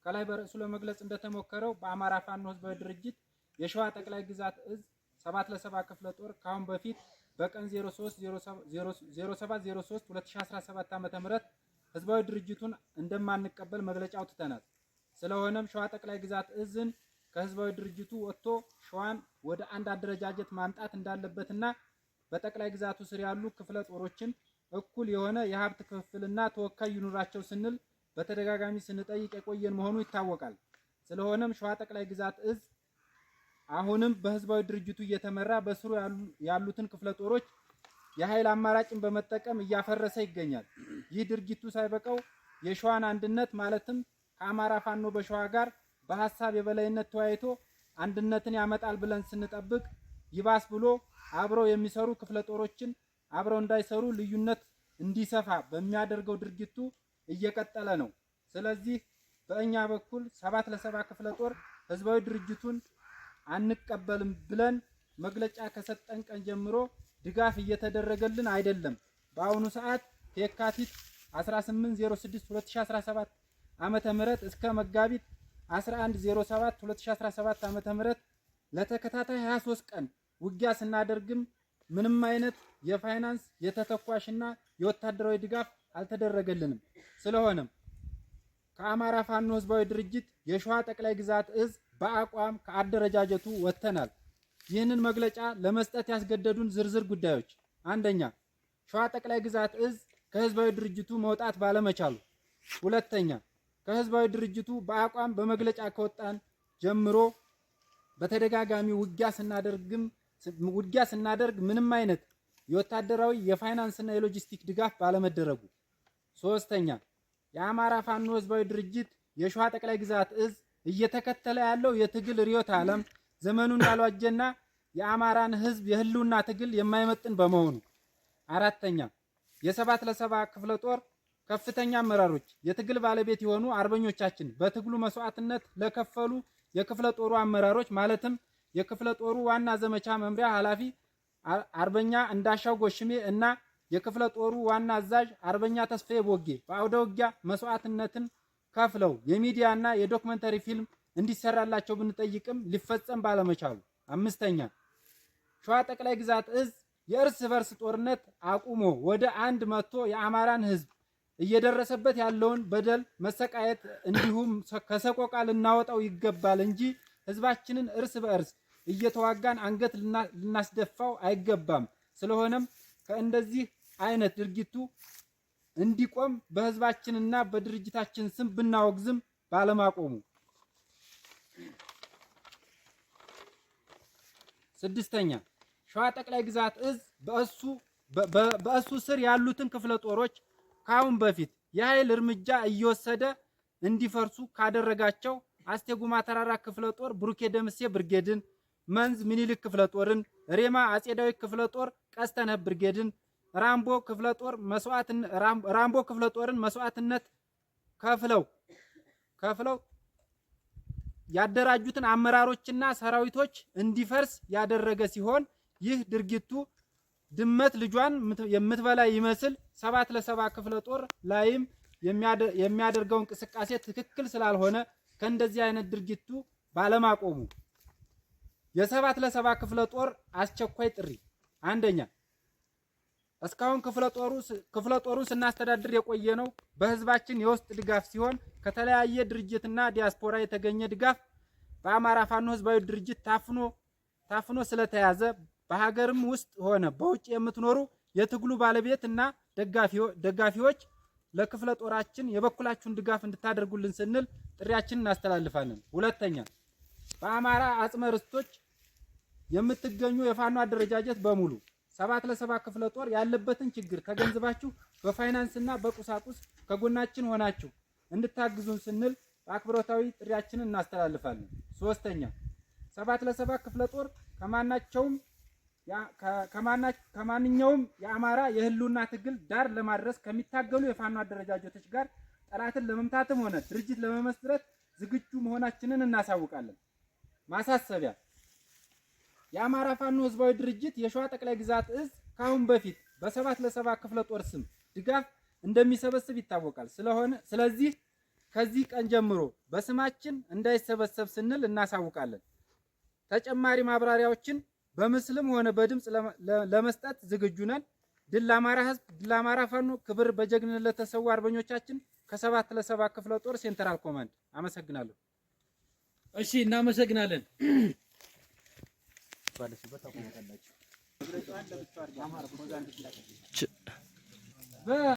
ከላይ በርዕሱ ለመግለጽ እንደተሞከረው በአማራ ፋኖ ህዝባዊ ድርጅት የሸዋ ጠቅላይ ግዛት እዝ 7 ክፍለ ጦር ካሁን በፊት በቀን 07/03/2017 ዓ.ም ህዝባዊ ድርጅቱን እንደማንቀበል መግለጫ አውጥተናል። ስለሆነም ሸዋ ጠቅላይ ግዛት እዝን ከህዝባዊ ድርጅቱ ወጥቶ ሸዋን ወደ አንድ አደረጃጀት ማምጣት እንዳለበትና በጠቅላይ ግዛቱ ስር ያሉ ክፍለ ጦሮችን እኩል የሆነ የሀብት ክፍፍልና ተወካይ ይኑራቸው ስንል በተደጋጋሚ ስንጠይቅ የቆየን መሆኑ ይታወቃል። ስለሆነም ሸዋ ጠቅላይ ግዛት እዝ አሁንም በህዝባዊ ድርጅቱ እየተመራ በስሩ ያሉትን ክፍለ ጦሮች የኃይል አማራጭን በመጠቀም እያፈረሰ ይገኛል። ይህ ድርጊቱ ሳይበቃው የሸዋን አንድነት ማለትም ከአማራ ፋኖ በሸዋ ጋር በሐሳብ የበላይነት ተወያይቶ አንድነትን ያመጣል ብለን ስንጠብቅ ይባስ ብሎ አብረው የሚሰሩ ክፍለ ጦሮችን አብረው እንዳይሰሩ ልዩነት እንዲሰፋ በሚያደርገው ድርጊቱ እየቀጠለ ነው። ስለዚህ በእኛ በኩል 7 ክፍለ ጦር ህዝባዊ ድርጅቱን አንቀበልም ብለን መግለጫ ከሰጠን ቀን ጀምሮ ድጋፍ እየተደረገልን አይደለም። በአሁኑ ሰዓት የካቲት 18/06/2017 ዓመተ ምህረት እስከ መጋቢት 11/07/2017 ዓመተ ምህረት ለተከታታይ 23 ቀን ውጊያ ስናደርግም ምንም አይነት የፋይናንስ የተተኳሽና የወታደራዊ ድጋፍ አልተደረገልንም። ስለሆነም ከአማራ ፋኖ ህዝባዊ ድርጅት የሸዋ ጠቅላይ ግዛት እዝ በአቋም ከአደረጃጀቱ ወጥተናል። ይህንን መግለጫ ለመስጠት ያስገደዱን ዝርዝር ጉዳዮች፣ አንደኛ ሸዋ ጠቅላይ ግዛት እዝ ከህዝባዊ ድርጅቱ መውጣት ባለመቻሉ፣ ሁለተኛ ከህዝባዊ ድርጅቱ በአቋም በመግለጫ ከወጣን ጀምሮ በተደጋጋሚ ውጊያ ስናደርግ ምንም አይነት የወታደራዊ የፋይናንስና የሎጂስቲክ ድጋፍ ባለመደረጉ፣ ሶስተኛ የአማራ ፋኖ ህዝባዊ ድርጅት የሸዋ ጠቅላይ ግዛት እዝ እየተከተለ ያለው የትግል ርዕዮተ ዓለም ዘመኑን ያልዋጀና የአማራን ህዝብ የህልውና ትግል የማይመጥን በመሆኑ፣ አራተኛ የ7 ክፍለ ጦር ከፍተኛ አመራሮች የትግል ባለቤት የሆኑ አርበኞቻችን በትግሉ መስዋዕትነት ለከፈሉ የክፍለ ጦሩ አመራሮች ማለትም የክፍለ ጦሩ ዋና ዘመቻ መምሪያ ኃላፊ አርበኛ እንዳሻው ጎሽሜ እና የክፍለ ጦሩ ዋና አዛዥ አርበኛ ተስፋዬ ቦጌ በአውደ ውጊያ መስዋዕትነትን ከፍለው የሚዲያና የዶክመንተሪ ፊልም እንዲሰራላቸው ብንጠይቅም ሊፈጸም ባለመቻሉ፣ አምስተኛ ሸዋ ጠቅላይ ግዛት እዝ የእርስ በርስ ጦርነት አቁሞ ወደ አንድ መጥቶ የአማራን ህዝብ እየደረሰበት ያለውን በደል መሰቃየት እንዲሁም ከሰቆቃ ልናወጣው ይገባል እንጂ ህዝባችንን እርስ በእርስ እየተዋጋን አንገት ልናስደፋው አይገባም። ስለሆነም ከእንደዚህ አይነት ድርጊቱ እንዲቆም በህዝባችንና በድርጅታችን ስም ብናወግዝም ባለማቆሙ፣ ስድስተኛ ሸዋ ጠቅላይ ግዛት እዝ በእሱ ስር ያሉትን ክፍለ ጦሮች ካሁን በፊት የኃይል እርምጃ እየወሰደ እንዲፈርሱ ካደረጋቸው አስቴጉማ ተራራ ክፍለ ጦር ብሩኬ ደምሴ ብርጌድን፣ መንዝ ሚኒልክ ክፍለ ጦርን፣ ሬማ አጼ ዳዊት ክፍለ ጦር ቀስተነህ ብርጌድን፣ ራምቦ ክፍለ ጦርን መስዋዕትነት ከፍለው ያደራጁትን አመራሮችና ሰራዊቶች እንዲፈርስ ያደረገ ሲሆን ይህ ድርጊቱ ድመት ልጇን የምትበላ ይመስል 7 ክፍለ ጦር ላይም የሚያደርገው እንቅስቃሴ ትክክል ስላልሆነ ከእንደዚህ አይነት ድርጊቱ ባለማቆሙ የ7 ክፍለ ጦር አስቸኳይ ጥሪ፣ አንደኛ እስካሁን ክፍለ ጦሩ ስናስተዳድር የቆየነው በህዝባችን የውስጥ ድጋፍ ሲሆን ከተለያየ ድርጅትና ዲያስፖራ የተገኘ ድጋፍ በአማራ ፋኖ ህዝባዊ ድርጅት ታፍኖ ስለተያዘ በሀገርም ውስጥ ሆነ በውጭ የምትኖሩ የትግሉ ባለቤት እና ደጋፊዎች ለክፍለ ጦራችን የበኩላችሁን ድጋፍ እንድታደርጉልን ስንል ጥሪያችንን እናስተላልፋለን። ሁለተኛ በአማራ አጽመ ርስቶች የምትገኙ የፋኖ አደረጃጀት በሙሉ 7 ክፍለ ጦር ያለበትን ችግር ተገንዝባችሁ በፋይናንስና በቁሳቁስ ከጎናችን ሆናችሁ እንድታግዙን ስንል በአክብሮታዊ ጥሪያችንን እናስተላልፋለን። ሶስተኛ 7 ክፍለ ጦር ከማንኛውም የአማራ የህልውና ትግል ዳር ለማድረስ ከሚታገሉ የፋኖ አደረጃጀቶች ጋር ጠላትን ለመምታትም ሆነ ድርጅት ለመመስረት ዝግጁ መሆናችንን እናሳውቃለን። ማሳሰቢያ የአማራ ፋኖ ህዝባዊ ድርጅት የሸዋ ጠቅላይ ግዛት እዝ ካሁን በፊት በ7 ክፍለ ጦር ስም ድጋፍ እንደሚሰበስብ ይታወቃል። ስለዚህ ከዚህ ቀን ጀምሮ በስማችን እንዳይሰበሰብ ስንል እናሳውቃለን። ተጨማሪ ማብራሪያዎችን በምስልም ሆነ በድምጽ ለመስጠት ዝግጁ ነን። ድል ለአማራ ህዝብ፣ ድል ለአማራ ፋኖ፣ ክብር በጀግንነት ለተሰዉ አርበኞቻችን ከ7 ለ7 ክፍለ ጦር ሴንትራል ኮማንድ። አመሰግናለሁ። እሺ እናመሰግናለን።